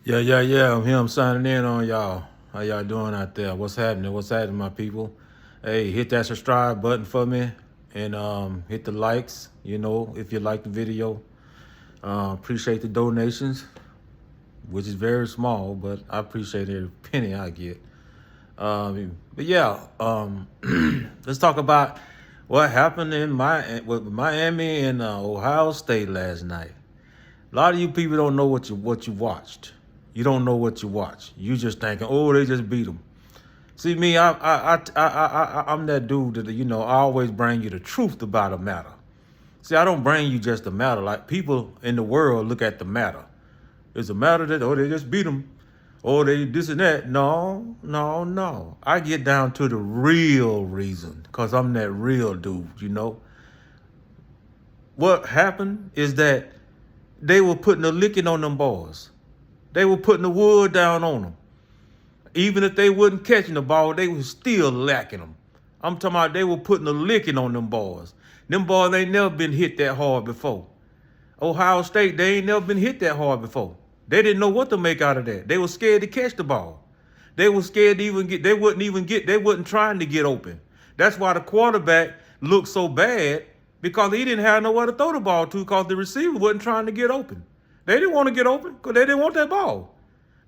Yeah. I'm here. I'm signing in on y'all. How y'all doing out there? What's happening? What's happening, my people? Hey, hit that subscribe button for me and hit the likes, if you like the video. Appreciate the donations, which is very small, but I appreciate every penny I get. But yeah, let's talk about what happened with Miami and Ohio State last night. A lot of you people don't know what you watched. You don't know what you watch. You just thinking, oh, they just beat them. See me, I'm that dude that I always bring you the truth about a matter. See, I don't bring you just the matter. Like people in the world look at the matter. It's a matter that they just beat them, or they this and that. No. I get down to the real reason because I'm that real dude. What happened is that they were putting a licking on them boys. They were putting the wood down on them. Even if they wasn't catching the ball, they was still lacking them. I'm talking about they were putting a licking on them boys. Them boys ain't never been hit that hard before. Ohio State, they ain't never been hit that hard before. They didn't know what to make out of that. They were scared to catch the ball. They were scared to they wasn't trying to get open. That's why the quarterback looked so bad because he didn't have nowhere to throw the ball to because the receiver wasn't trying to get open. They didn't want to get open because they didn't want that ball.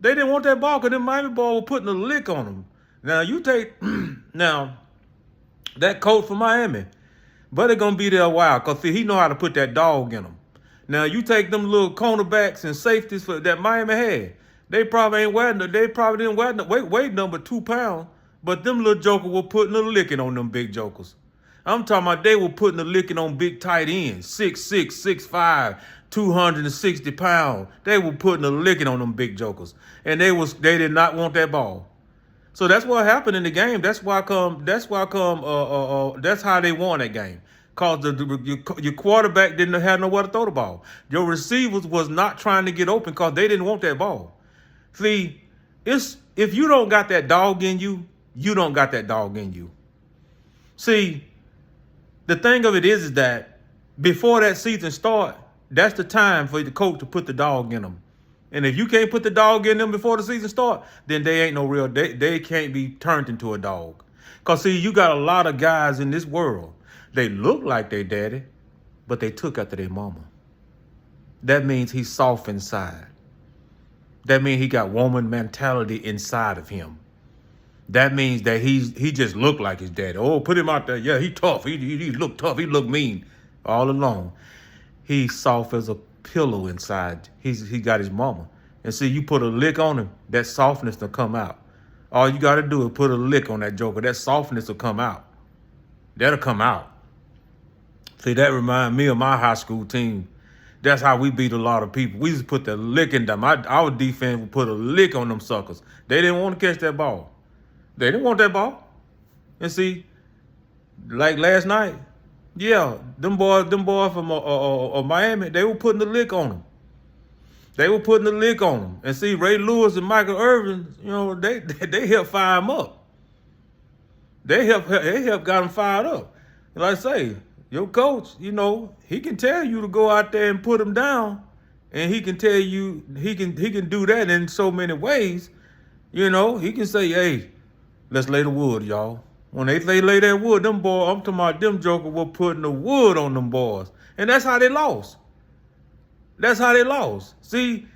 They didn't want that ball because them Miami ball were putting a lick on them. Now you take now that coach from Miami, but they're gonna be there a while because see he know how to put that dog in them. Now you take them little cornerbacks and safeties for that Miami had. They probably ain't wearing. They probably didn't wear weight number 2 pounds, but them little jokers were putting a licking on them big jokers. I'm talking about they were putting a licking on big tight ends, 6'6", 6'5", 260 pounds. They were putting a licking on them big jokers, and they did not want that ball. So that's what happened in the game. That's how they won that game. Cause your quarterback didn't have nowhere to throw the ball. Your receivers was not trying to get open because they didn't want that ball. See, if you don't got that dog in you, you don't got that dog in you. See, the thing of it is that before that season start, that's the time for the coach to put the dog in them. And if you can't put the dog in them before the season start, then they ain't no real. They can't be turned into a dog. Cause see, you got a lot of guys in this world. They look like their daddy, but they took after their mama. That means he's soft inside. That means he got woman mentality inside of him. That means that he just looked like his daddy. Oh, put him out there. Yeah, he tough. He look tough. He look mean all along. He's soft as a pillow inside. He got his mama. And see, you put a lick on him, that softness will come out. All you got to do is put a lick on that joker. That softness will come out. That'll come out. See, that reminds me of my high school team. That's how we beat a lot of people. We just put the lick in them. Our defense would put a lick on them suckers. They didn't want to catch that ball. They didn't want that ball. And see, like last night, yeah, them boys from Miami, they were putting the lick on them. They were putting the lick on them. And see, Ray Lewis and Michael Irvin, they helped fire them up. They helped got them fired up. And like I say, your coach, he can tell you to go out there and put them down, and he can tell you he can do that in so many ways. He can say, hey, let's lay the wood, y'all. When they lay that wood, them boys, I'm talking about them jokers were putting the wood on them boys. And that's how they lost. That's how they lost. See,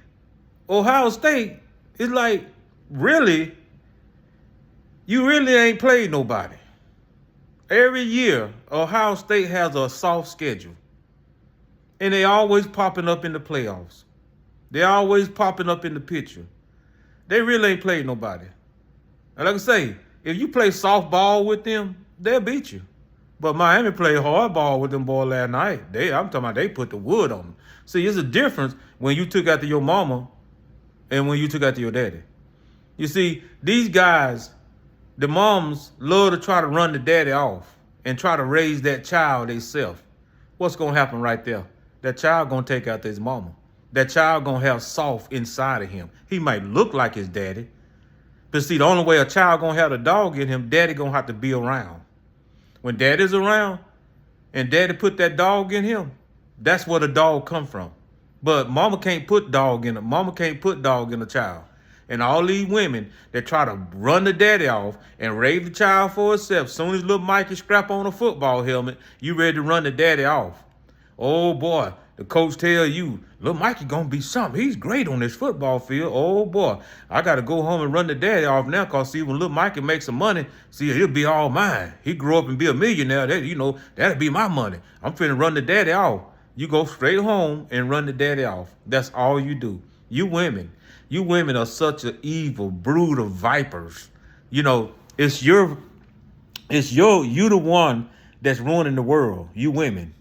Ohio State is like, really, you really ain't played nobody. Every year, Ohio State has a soft schedule. And they always popping up in the playoffs. They always popping up in the picture. They really ain't played nobody. And like I say, if you play softball with them, they'll beat you. But Miami played hardball with them boys last night. I'm talking about they put the wood on them. See, it's a difference when you took after your mama and when you took after your daddy. You see, these guys, the moms love to try to run the daddy off and try to raise that child themselves. What's going to happen right there? That child going to take after his mama. That child going to have soft inside of him. He might look like his daddy. But see, the only way a child going to have a dog in him, daddy going to have to be around. When daddy's around and daddy put that dog in him, that's where the dog come from. But mama can't put dog in a child. And all these women that try to run the daddy off and raise the child for herself, soon as little Mikey strap on a football helmet, you ready to run the daddy off. Oh boy, the coach tell you, little Mikey gonna be something. He's great on this football field. Oh boy, I gotta go home and run the daddy off now, cause see when little Mikey makes some money, see he'll be all mine. He grow up and be a millionaire. That'll be my money. I'm finna run the daddy off. You go straight home and run the daddy off. That's all you do. You women are such an evil brood of vipers. You know, you the one that's ruining the world. You women.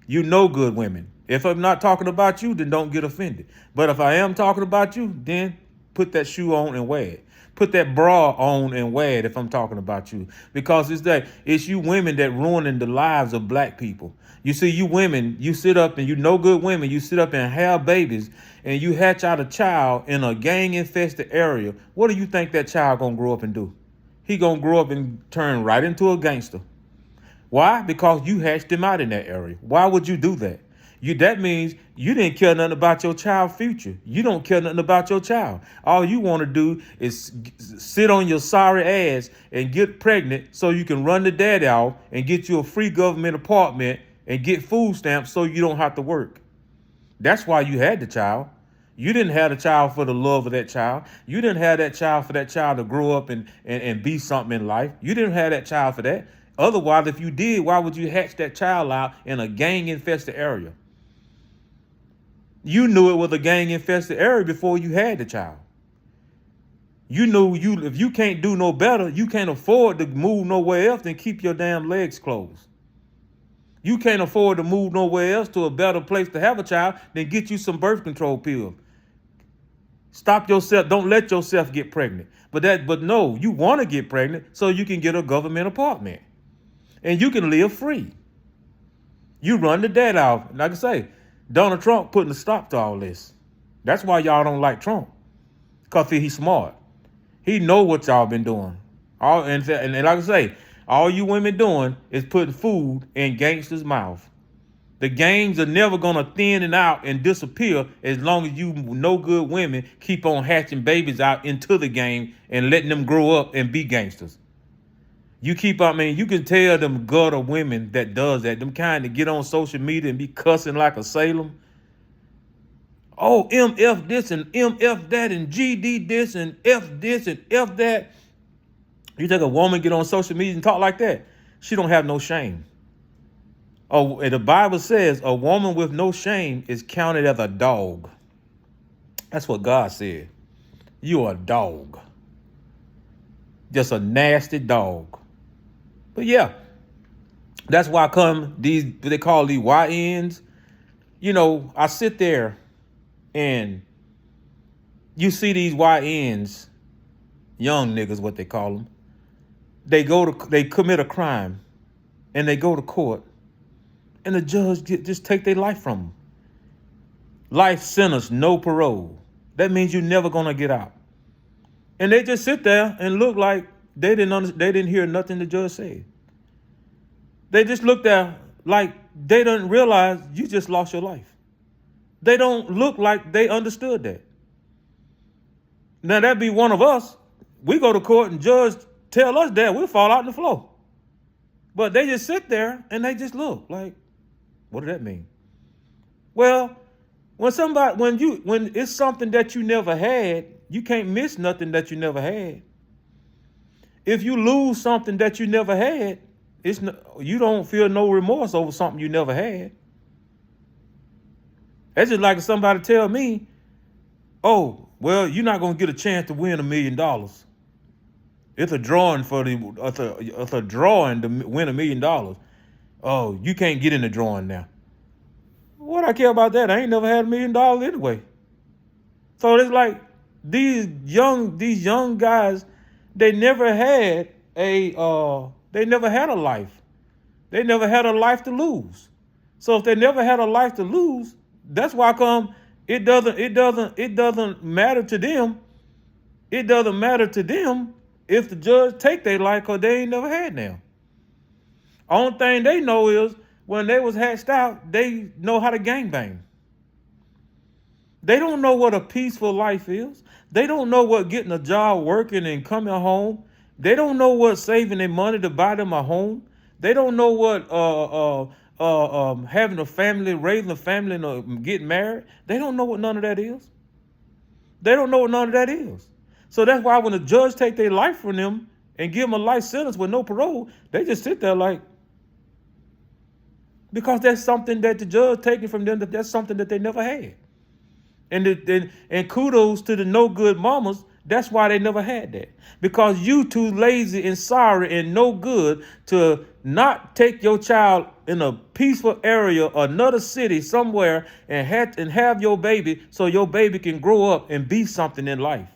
You know good women. If I'm not talking about you, then don't get offended. But if I am talking about you, then put that shoe on and wear it. Put that bra on and wear it if I'm talking about you. Because it's you women that ruining the lives of black people. You see, you women, you sit up and you know good women, you sit up and have babies and you hatch out a child in a gang-infested area. What do you think that child gonna grow up and do? He gonna grow up and turn right into a gangster. Why? Because you hatched him out in that area. Why would you do that? That means you didn't care nothing about your child's future. You don't care nothing about your child. All you want to do is sit on your sorry ass and get pregnant so you can run the daddy off and get you a free government apartment and get food stamps so you don't have to work. That's why you had the child. You didn't have the child for the love of that child. You didn't have that child for that child to grow up and be something in life. You didn't have that child for that. Otherwise, if you did, why would you hatch that child out in a gang-infested area? You knew it was a gang-infested area before you had the child. You knew if you can't do no better, you can't afford to move nowhere else than keep your damn legs closed. You can't afford to move nowhere else to a better place to have a child than get you some birth control pills. Stop yourself. Don't let yourself get pregnant. But no, you want to get pregnant so you can get a government apartment and you can live free. You run the debt off. Like I say, Donald Trump putting a stop to all this. That's why y'all don't like Trump, because he's smart. He know what y'all been doing. And like I say, all you women doing is putting food in gangsters' mouth. The gangs are never going to thin and out and disappear as long as you no good women keep on hatching babies out into the gang and letting them grow up and be gangsters. You can tell them gutter women that does that, them kind of get on social media and be cussing like a Salem. Oh, MF this and MF that and GD this and F this and F that. You think a woman get on social media and talk like that? She don't have no shame. Oh, and the Bible says a woman with no shame is counted as a dog. That's what God said. You are a dog. Just a nasty dog. But yeah, that's why they call these YNs. You know, I sit there and you see these YNs, young niggas, what they call them. They commit a crime and they go to court and the judge just take their life from them. Life sentence, no parole. That means you're never gonna get out. And they just sit there and look like they didn't hear nothing the judge said. They just look there like they don't realize you just lost your life. They don't look like they understood that. Now that'd be one of us. We go to court and judge tell us that, we'll fall out on the floor. But they just sit there and they just look like, what does that mean? Well, when it's something that you never had, you can't miss nothing that you never had. If you lose something that you never had, you don't feel no remorse over something you never had. That's just like if somebody tell me, oh, well, you're not gonna get a chance to win $1 million. It's a drawing to win $1 million. Oh, you can't get in the drawing now. What I care about that? I ain't never had $1 million anyway. So it's like these young guys, they never had a life. They never had a life to lose. So if they never had a life to lose, that's why it doesn't matter to them. It doesn't matter to them if the judge take their life, because they ain't never had now. Only thing they know is when they was hatched out, they know how to gangbang. They don't know what a peaceful life is. They don't know what getting a job, working, and coming home. They don't know what saving their money to buy them a home. They don't know what having a family, raising a family, and getting married. They don't know what none of that is. They don't know what none of that is. So that's why when the judge take their life from them and give them a life sentence with no parole, they just sit there like, because that's something that the judge taking from them, that's something that they never had. And kudos to the no good mamas. That's why they never had that. Because you too lazy and sorry and no good to not take your child in a peaceful area, another city somewhere, and have your baby so your baby can grow up and be something in life.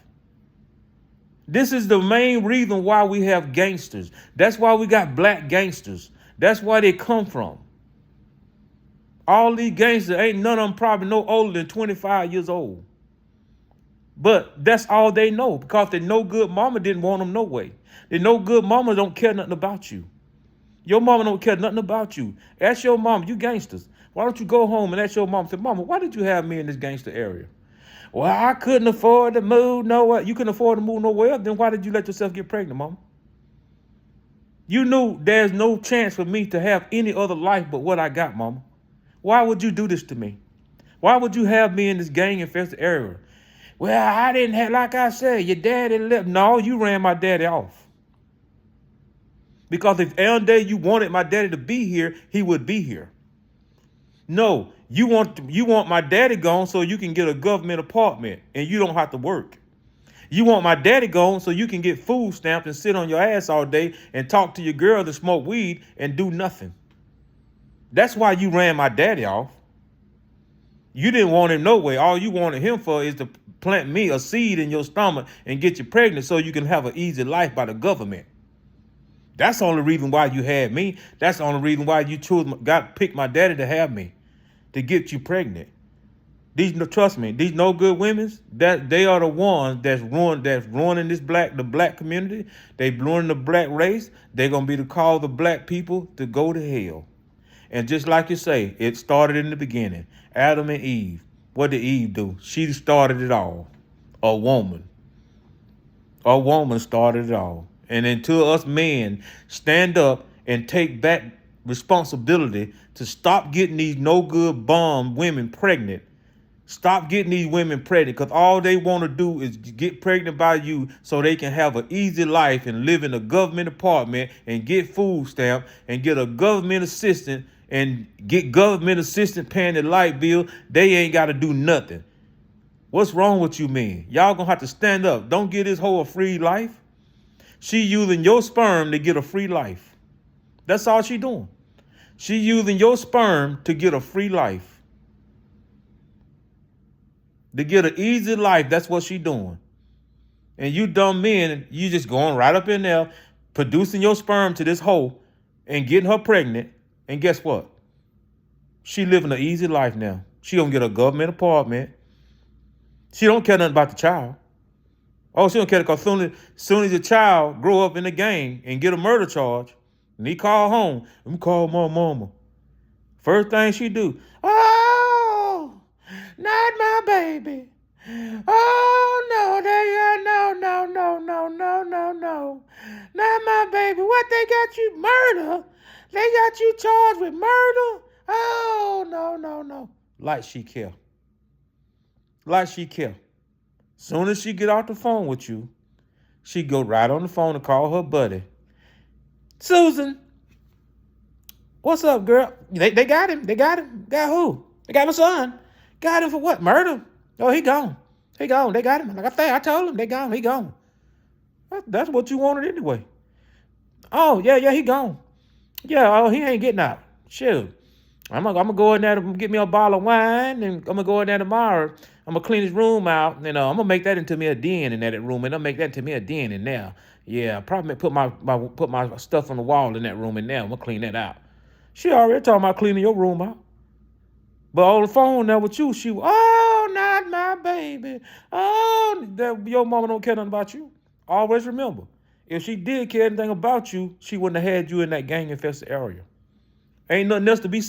This is the main reason why we have gangsters. That's why we got black gangsters. That's why they come from. All these gangsters, ain't none of them probably no older than 25 years old. But that's all they know, because the no good mama didn't want them no way. The no good mama don't care nothing about you. Your mama don't care nothing about you. Ask your mama, you gangsters. Why don't you go home and ask your mama, say, Mama, why did you have me in this gangster area? Well, I couldn't afford to move nowhere. You couldn't afford to move nowhere? Then why did you let yourself get pregnant, Mama? You knew there's no chance for me to have any other life but what I got, Mama. Why would you do this to me? Why would you have me in this gang-infested area? Well, I didn't have, like I said, your daddy left. No, you ran my daddy off. Because if one day you wanted my daddy to be here, he would be here. No, you want my daddy gone so you can get a government apartment and you don't have to work. You want my daddy gone so you can get food stamped and sit on your ass all day and talk to your girl and smoke weed and do nothing. That's why you ran my daddy off. You didn't want him no way. All you wanted him for is to plant me a seed in your stomach and get you pregnant so you can have an easy life by the government. That's the only reason why you had me. That's the only reason why you picked my daddy to have me, to get you pregnant. Trust me, these no good women, that they are the ones that's ruining the black community. They ruining the black race. They're gonna be to call the black people to go to hell. And just like you say, it started in the beginning. Adam and Eve. What did Eve do? She started it all. A woman. A woman started it all. And until us men stand up and take back responsibility to stop getting these no good bum women pregnant, stop getting these women pregnant, because all they want to do is get pregnant by you so they can have an easy life and live in a government apartment and get food stamp and get a government assistant and get government assistant paying the light bill. They ain't got to do nothing. What's wrong with you men? Y'all gonna have to stand up. Don't give this whole a free life. She using your sperm to get a free life. That's all she doing. She using your sperm to get a free life. To get an easy life, that's what she doing. And you dumb men, you just going right up in there, producing your sperm to this hoe and getting her pregnant. And guess what? She living an easy life now. She gonna get a government apartment. She don't care nothing about the child. Oh, she don't care, because soon as the child grow up in the gang and get a murder charge, and he call home, let me call my mama. First thing she do, oh, not my baby. Oh, no. Not my baby. What, they got you murder? They got you charged with murder? Oh, no. Like she care. Like she care. Soon as she get off the phone with you, she go right on the phone and call her buddy. Susan, what's up, girl? They got him. They got him. Got who? They got my son. Got him for what? Murder? Oh, he gone. He gone. They got him. Like I told him, they gone. He gone. That's what you wanted anyway. Oh, yeah, he gone. Yeah, oh, he ain't getting out. Shoot. I'm gonna go in there and get me a bottle of wine, and I'm gonna go in there tomorrow. I'm gonna clean his room out, and I'm gonna make that into me a den in that room, and I'll make that into me a den in there. Yeah, probably put my stuff on the wall in that room in there. I'm gonna clean that out. She already talking about cleaning your room out. But on the phone now with you, oh, not my baby. Oh, your mama don't care nothing about you. Always remember, if she did care anything about you, she wouldn't have had you in that gang-infested area. Ain't nothing else to be